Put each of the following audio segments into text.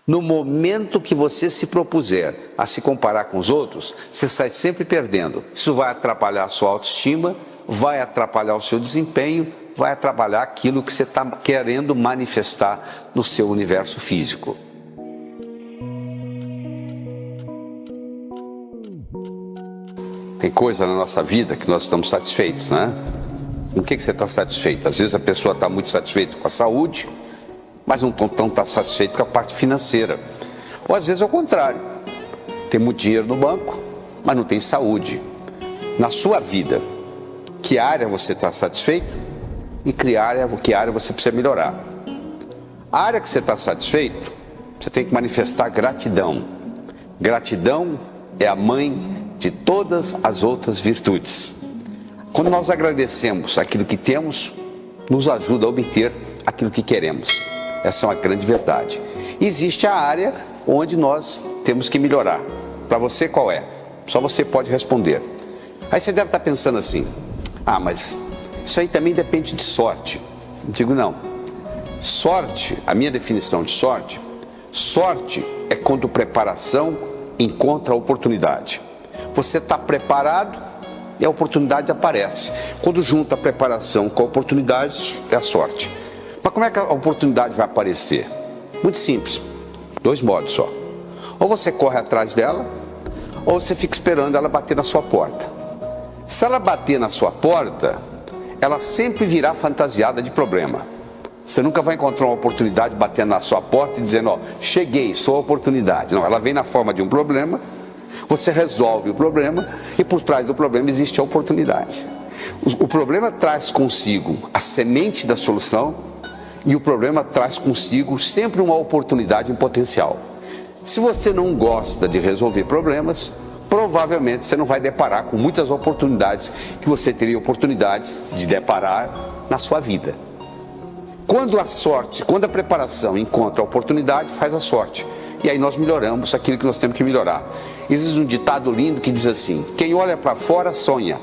No momento que você se propuser a se comparar com os outros, você sai sempre perdendo. Isso vai atrapalhar a sua autoestima, vai atrapalhar o seu desempenho, vai atrapalhar aquilo que você está querendo manifestar no seu universo físico. Tem coisa na nossa vida que nós estamos satisfeitos, né? Com o que você está satisfeito? Às vezes a pessoa está muito satisfeita com a saúde, mas não está satisfeito com a parte financeira. Ou às vezes é o contrário. Tem muito dinheiro no banco, mas não tem saúde. Na sua vida, que área você está satisfeito e que área você precisa melhorar. A área que você está satisfeito, você tem que manifestar gratidão. Gratidão é a mãe de todas as outras virtudes. Quando nós agradecemos aquilo que temos, nos ajuda a obter aquilo que queremos. Essa é uma grande verdade. Existe a área onde nós temos que melhorar. Para você, qual é? Só você pode responder. Aí você deve estar pensando assim: ah, mas isso aí também depende de sorte. Eu digo, não. Sorte, a minha definição de sorte, sorte é quando preparação encontra a oportunidade. Você está preparado e a oportunidade aparece. Quando junta a preparação com a oportunidade, é a sorte. Mas como é que a oportunidade vai aparecer? Muito simples. 2 modos só. Ou você corre atrás dela, ou você fica esperando ela bater na sua porta. Se ela bater na sua porta, ela sempre virá fantasiada de problema. Você nunca vai encontrar uma oportunidade batendo na sua porta e dizendo, ó, cheguei, sou a oportunidade. Não, ela vem na forma de um problema, você resolve o problema e por trás do problema existe a oportunidade. O problema traz consigo a semente da solução e o problema traz consigo sempre uma oportunidade em potencial. Se você não gosta de resolver problemas, provavelmente você não vai deparar com muitas oportunidades que você teria oportunidades de deparar na sua vida. Quando a sorte, quando a preparação encontra a oportunidade, faz a sorte. E aí nós melhoramos aquilo que nós temos que melhorar. Existe um ditado lindo que diz assim: quem olha para fora sonha,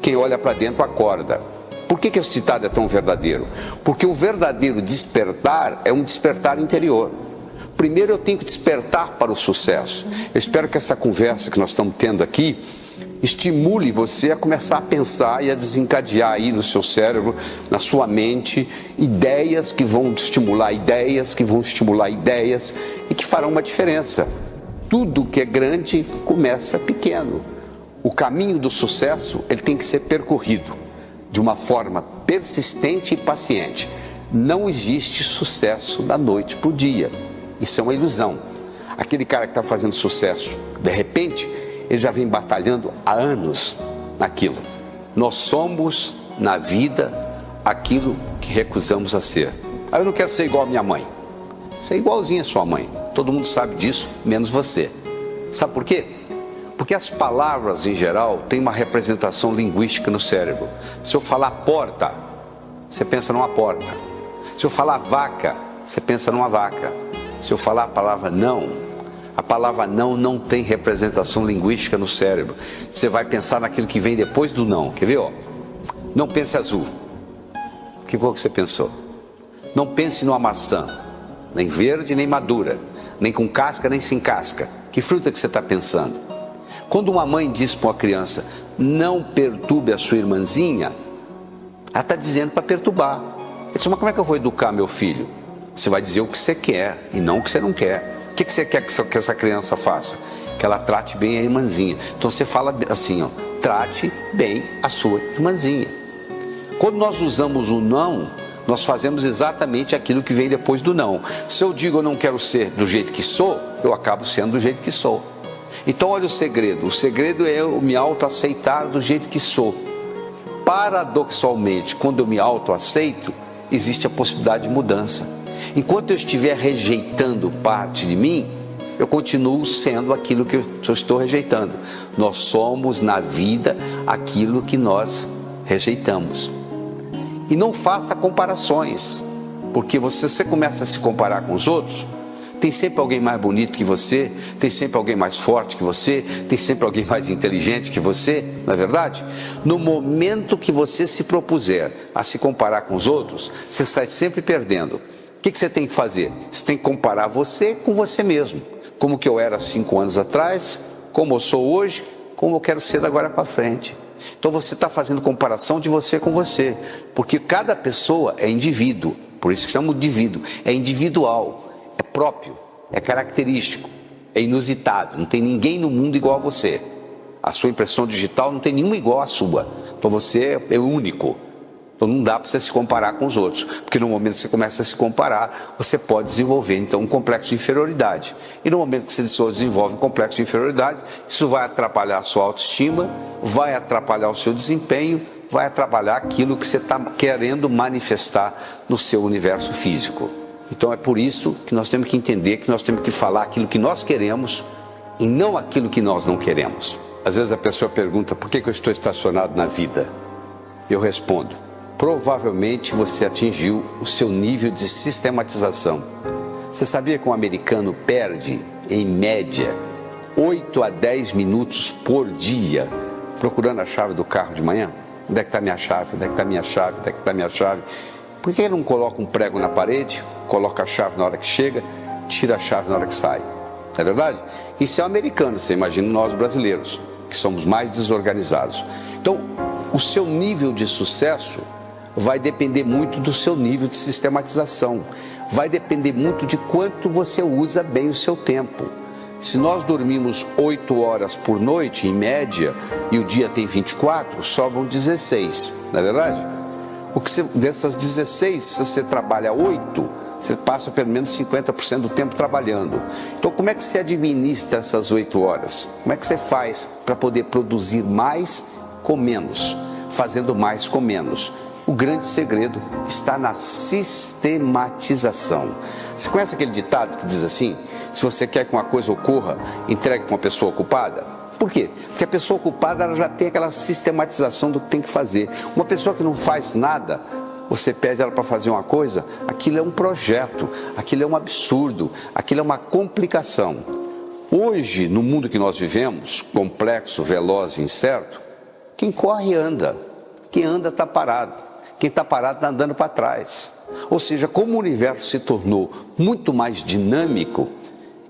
quem olha para dentro acorda. Por que esse ditado é tão verdadeiro? Porque o verdadeiro despertar é um despertar interior. Primeiro eu tenho que despertar para o sucesso. Eu espero que essa conversa que nós estamos tendo aqui estimule você a começar a pensar e a desencadear aí no seu cérebro, na sua mente, ideias que vão estimular ideias, e que farão uma diferença. Tudo que é grande começa pequeno. O caminho do sucesso, ele tem que ser percorrido de uma forma persistente e paciente. Não existe sucesso da noite para o dia. Isso é uma ilusão. Aquele cara que está fazendo sucesso, de repente, ele já vem batalhando há anos naquilo. Nós somos, na vida, aquilo que recusamos a ser. Ah, eu não quero ser igual a minha mãe. Você é igualzinho a sua mãe. Todo mundo sabe disso, menos você. Sabe por quê? Porque as palavras, em geral, têm uma representação linguística no cérebro. Se eu falar porta, você pensa numa porta. Se eu falar vaca, você pensa numa vaca. Se eu falar a palavra não não tem representação linguística no cérebro. Você vai pensar naquilo que vem depois do não. Quer ver? Ó? Não pense azul. Que cor que você pensou? Não pense numa maçã, nem verde, nem madura, nem com casca, nem sem casca. Que fruta que você está pensando? Quando uma mãe diz para uma criança, não perturbe a sua irmãzinha, ela está dizendo para perturbar. Ele diz, mas como é que eu vou educar meu filho? Você vai dizer o que você quer e não o que você não quer. O que você quer que essa criança faça? Que ela trate bem a irmãzinha. Então você fala assim, ó, trate bem a sua irmãzinha. Quando nós usamos o não, nós fazemos exatamente aquilo que vem depois do não. Se eu digo eu não quero ser do jeito que sou, eu acabo sendo do jeito que sou. Então olha o segredo é eu me autoaceitar do jeito que sou. Paradoxalmente, quando eu me autoaceito, existe a possibilidade de mudança. Enquanto eu estiver rejeitando parte de mim, eu continuo sendo aquilo que eu estou rejeitando. Nós somos na vida aquilo que nós rejeitamos. E não faça comparações, porque você começa a se comparar com os outros, tem sempre alguém mais bonito que você, tem sempre alguém mais forte que você, tem sempre alguém mais inteligente que você, não é verdade? No momento que você se propuser a se comparar com os outros, você sai sempre perdendo. que você tem que fazer? Você tem que comparar você com você mesmo. Como que eu era 5 anos atrás, como eu sou hoje, como eu quero ser da agora para frente. Então você está fazendo comparação de você com você, porque cada pessoa é indivíduo, por isso que chama de indivíduo, é individual, é próprio, é característico, é inusitado, não tem ninguém no mundo igual a você. A sua impressão digital não tem nenhuma igual à sua, então você é único. Então não dá para você se comparar com os outros, porque no momento que você começa a se comparar, você pode desenvolver então um complexo de inferioridade. E no momento que você desenvolve um complexo de inferioridade, isso vai atrapalhar a sua autoestima, vai atrapalhar o seu desempenho, vai atrapalhar aquilo que você está querendo manifestar no seu universo físico. Então é por isso que nós temos que entender que nós temos que falar aquilo que nós queremos e não aquilo que nós não queremos. Às vezes a pessoa pergunta, por que eu estou estacionado na vida? Eu respondo, provavelmente você atingiu o seu nível de sistematização. Você sabia que um americano perde, em média, 8 a 10 minutos por dia procurando a chave do carro de manhã? Onde é que está minha chave? Onde é que está minha chave? Onde é que está minha chave? Por que ele não coloca um prego na parede, coloca a chave na hora que chega, tira a chave na hora que sai? Não é verdade? Isso é um americano, você imagina nós brasileiros, que somos mais desorganizados. Então, o seu nível de sucesso vai depender muito do seu nível de sistematização. Vai depender muito de quanto você usa bem o seu tempo. Se nós dormimos 8 horas por noite, em média, e o dia tem 24, sobram 16, não é verdade? Dessas 16, se você trabalha 8, você passa pelo menos 50% do tempo trabalhando. Então, como é que você administra essas 8 horas? Como é que você faz para poder produzir mais com menos, fazendo mais com menos? O grande segredo está na sistematização. Você conhece aquele ditado que diz assim, se você quer que uma coisa ocorra, entregue para uma pessoa ocupada? Por quê? Porque a pessoa ocupada ela já tem aquela sistematização do que tem que fazer. Uma pessoa que não faz nada, você pede ela para fazer uma coisa, aquilo é um projeto, aquilo é um absurdo, aquilo é uma complicação. Hoje, no mundo que nós vivemos, complexo, veloz e incerto, quem corre anda, quem anda está parado, quem está parado está andando para trás. Ou seja, como o universo se tornou muito mais dinâmico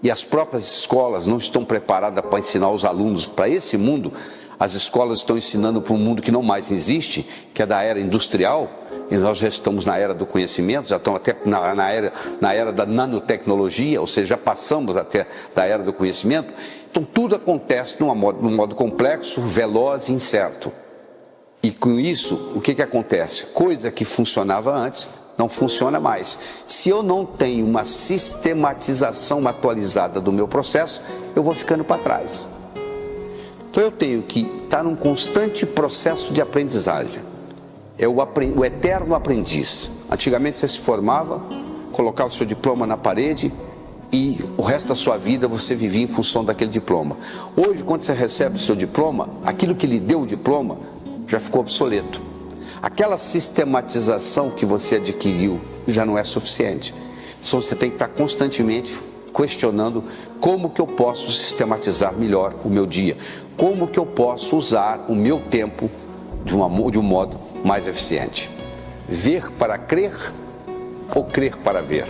e as próprias escolas não estão preparadas para ensinar os alunos para esse mundo, as escolas estão ensinando para um mundo que não mais existe, que é da era industrial, e nós já estamos na era do conhecimento, já estamos até na era da nanotecnologia, ou seja, já passamos até da era do conhecimento. Então tudo acontece num modo complexo, veloz e incerto. E com isso, o que acontece? Coisa que funcionava antes, não funciona mais. Se eu não tenho uma sistematização atualizada do meu processo, eu vou ficando para trás. Então eu tenho que estar num constante processo de aprendizagem. É o eterno aprendiz. Antigamente você se formava, colocava o seu diploma na parede e o resto da sua vida você vivia em função daquele diploma. Hoje, quando você recebe o seu diploma, aquilo que lhe deu o diploma já ficou obsoleto. Aquela sistematização que você adquiriu já não é suficiente. Então você tem que estar constantemente questionando como que eu posso sistematizar melhor o meu dia, como que eu posso usar o meu tempo de um modo mais eficiente. Ver para crer ou crer para ver?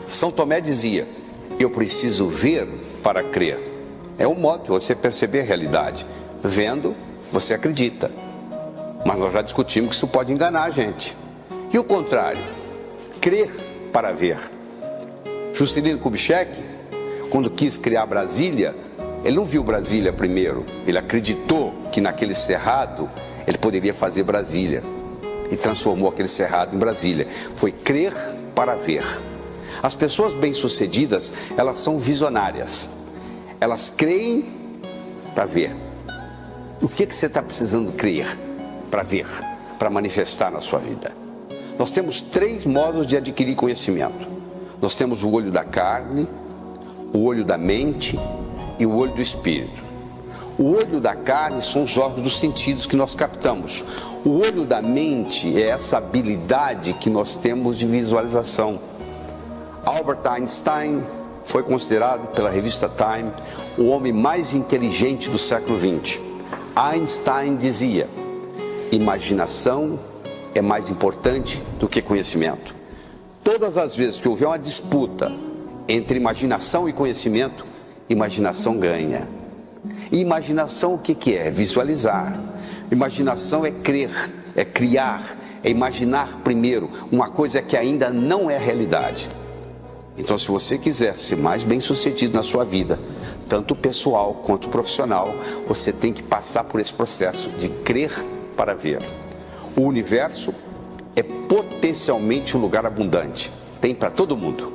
São Tomé dizia, eu preciso ver para crer. É um modo de você perceber a realidade. Vendo, você acredita. Mas nós já discutimos que isso pode enganar a gente. E o contrário, crer para ver. Juscelino Kubitschek, quando quis criar Brasília, ele não viu Brasília primeiro, ele acreditou que naquele cerrado ele poderia fazer Brasília e transformou aquele cerrado em Brasília. Foi crer para ver. As pessoas bem-sucedidas, elas são visionárias. Elas creem para ver. O que você está precisando crer para ver, para manifestar na sua vida? Nós temos 3 modos de adquirir conhecimento. Nós temos o olho da carne, o olho da mente e o olho do espírito. O olho da carne são os órgãos dos sentidos que nós captamos. O olho da mente é essa habilidade que nós temos de visualização. Albert Einstein foi considerado pela revista Time o homem mais inteligente do século XX. Einstein dizia, imaginação é mais importante do que conhecimento. Todas as vezes que houver uma disputa entre imaginação e conhecimento, imaginação ganha. E imaginação o que é? Visualizar. Imaginação é crer, é criar, é imaginar primeiro uma coisa que ainda não é realidade. Então, se você quiser ser mais bem-sucedido na sua vida, tanto pessoal quanto profissional, você tem que passar por esse processo de crer para ver. O universo é potencialmente um lugar abundante. Tem para todo mundo.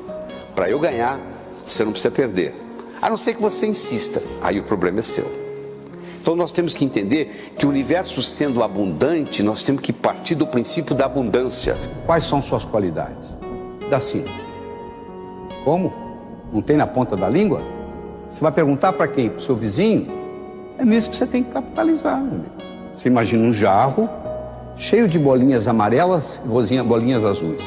Para eu ganhar, você não precisa perder. A não ser que você insista, aí o problema é seu. Então nós temos que entender que o universo sendo abundante, nós temos que partir do princípio da abundância. Quais são suas qualidades? Dá sim. Como? Não tem na ponta da língua? Você vai perguntar para quem? Para o seu vizinho? É nisso que você tem que capitalizar, meu amigo. Você imagina um jarro cheio de bolinhas amarelas e bolinhas azuis.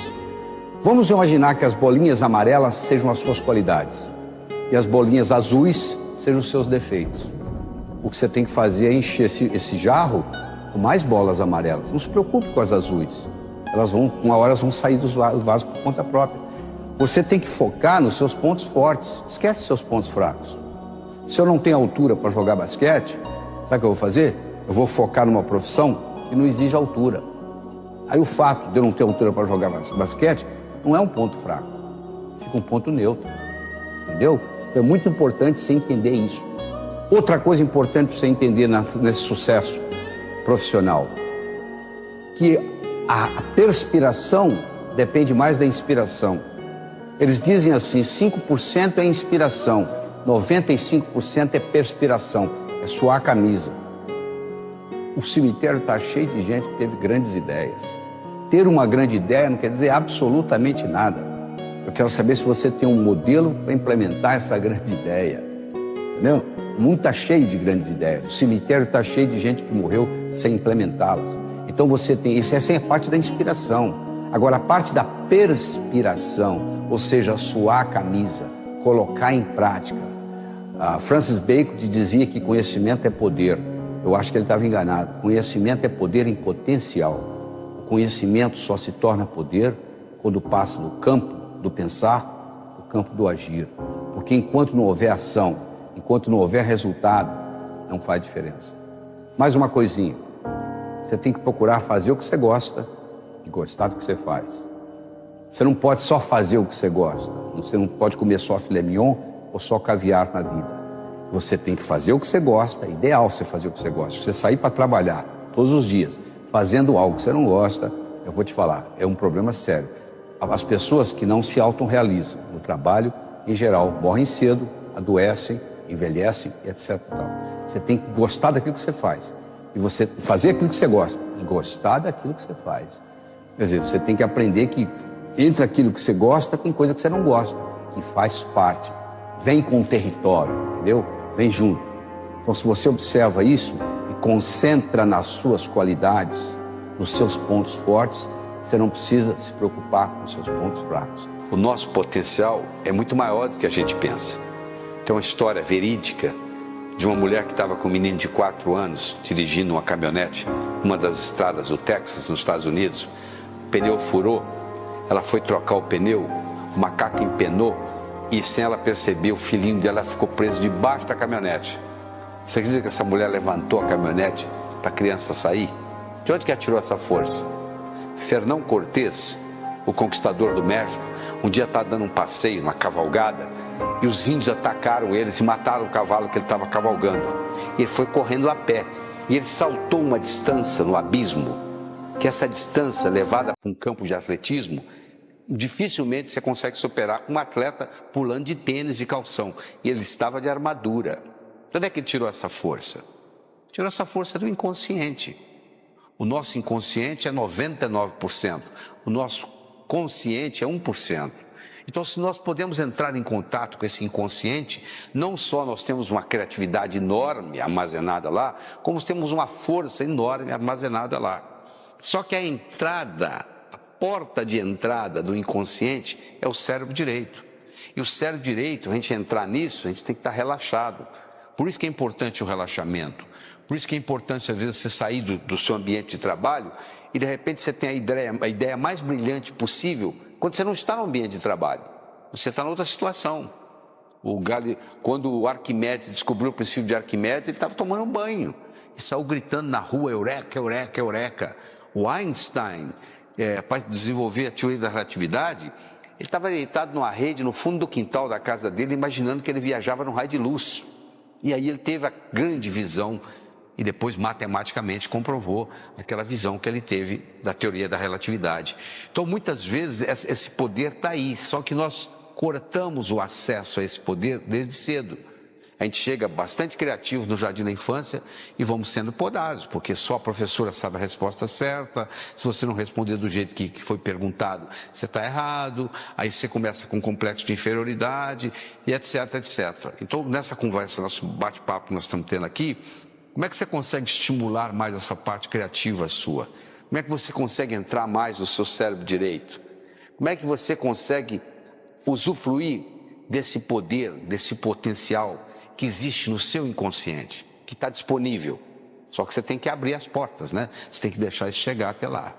Vamos imaginar que as bolinhas amarelas sejam as suas qualidades e as bolinhas azuis sejam os seus defeitos. O que você tem que fazer é encher esse jarro com mais bolas amarelas. Não se preocupe com as azuis. Uma hora elas vão sair do vaso por conta própria. Você tem que focar nos seus pontos fortes. Esquece seus pontos fracos. Se eu não tenho altura para jogar basquete, sabe o que eu vou fazer? Eu vou focar numa profissão que não exige altura. Aí o fato de eu não ter altura para jogar basquete não é um ponto fraco. Fica um ponto neutro. Entendeu? Então é muito importante você entender isso. Outra coisa importante para você entender nesse sucesso profissional, que a perspiração depende mais da inspiração. Eles dizem assim, 5% é inspiração, 95% é perspiração, é suar a camisa. O cemitério está cheio de gente que teve grandes ideias. Ter uma grande ideia não quer dizer absolutamente nada. Eu quero saber se você tem um modelo para implementar essa grande ideia. Entendeu? O mundo está cheio de grandes ideias. O cemitério está cheio de gente que morreu sem implementá-las. Então você tem isso, essa é a parte da inspiração. Agora, a parte da perspiração, ou seja, suar a camisa, colocar em prática. Francis Bacon dizia que conhecimento é poder. Eu acho que ele estava enganado. Conhecimento é poder em potencial. O conhecimento só se torna poder quando passa do campo do pensar, do campo do agir. Porque enquanto não houver ação, enquanto não houver resultado, não faz diferença. Mais uma coisinha. Você tem que procurar fazer o que você gosta e gostar do que você faz. Você não pode só fazer o que você gosta. Você não pode comer só filé mignon ou só caviar na vida. Você tem que fazer o que você gosta. É ideal você fazer o que você gosta. Você sair para trabalhar todos os dias fazendo algo que você não gosta, eu vou te falar, é um problema sério. As pessoas que não se autorrealizam no trabalho, em geral, morrem cedo, adoecem, envelhecem, etc. Você tem que gostar daquilo que você faz. E você fazer aquilo que você gosta e gostar daquilo que você faz. Quer dizer, você tem que aprender que entre aquilo que você gosta, tem coisa que você não gosta, que faz parte. Vem com o território, entendeu? Vem junto. Então, se você observa isso e concentra nas suas qualidades, nos seus pontos fortes, você não precisa se preocupar com os seus pontos fracos. O nosso potencial é muito maior do que a gente pensa. Tem uma história verídica de uma mulher que estava com um menino de 4 anos dirigindo uma caminhonete, uma das estradas do Texas, nos Estados Unidos. O pneu furou, ela foi trocar o pneu, o macaco empenou e, sem ela perceber, o filhinho dela ficou preso debaixo da caminhonete. Você acredita que essa mulher levantou a caminhonete para a criança sair? De onde que ela tirou essa força? Fernão Cortés, o conquistador do México, um dia estava dando um passeio, uma cavalgada, e os índios atacaram eles e mataram o cavalo que ele estava cavalgando. E ele foi correndo a pé. E ele saltou uma distância no abismo, que essa distância levada para um campo de atletismo, dificilmente você consegue superar com um atleta pulando de tênis e calção. E ele estava de armadura. De onde é que ele tirou essa força? Tirou essa força do inconsciente. O nosso inconsciente é 99%. O nosso consciente é 1%. Então, se nós podemos entrar em contato com esse inconsciente, não só nós temos uma criatividade enorme armazenada lá, como temos uma força enorme armazenada lá. Só que a entrada, a porta de entrada do inconsciente é o cérebro direito. E o cérebro direito, a gente entrar nisso, a gente tem que estar relaxado. Por isso que é importante o relaxamento. Por isso que é importante, às vezes, você sair do seu ambiente de trabalho e, de repente, você tem a ideia mais brilhante possível quando você não está no ambiente de trabalho, você está em outra situação. Quando o Arquimedes descobriu o princípio de Arquimedes, ele estava tomando um banho e saiu gritando na rua, eureka, eureka, eureka. O Einstein, para desenvolver a teoria da relatividade, ele estava deitado numa rede no fundo do quintal da casa dele, imaginando que ele viajava num raio de luz. E aí ele teve a grande visão e depois matematicamente comprovou aquela visão que ele teve da teoria da relatividade. Então muitas vezes esse poder está aí, só que nós cortamos o acesso a esse poder desde cedo. A gente chega bastante criativo no jardim da infância e vamos sendo podados, porque só a professora sabe a resposta certa. Se você não responder do jeito que foi perguntado, você está errado. Aí você começa com um complexo de inferioridade e etc, etc. Então, nessa conversa, nosso bate-papo que nós estamos tendo aqui, como é que você consegue estimular mais essa parte criativa sua? Como é que você consegue entrar mais no seu cérebro direito? Como é que você consegue usufruir desse poder, desse potencial que existe no seu inconsciente, que está disponível? Só que você tem que abrir as portas, né? Você tem que deixar isso chegar até lá.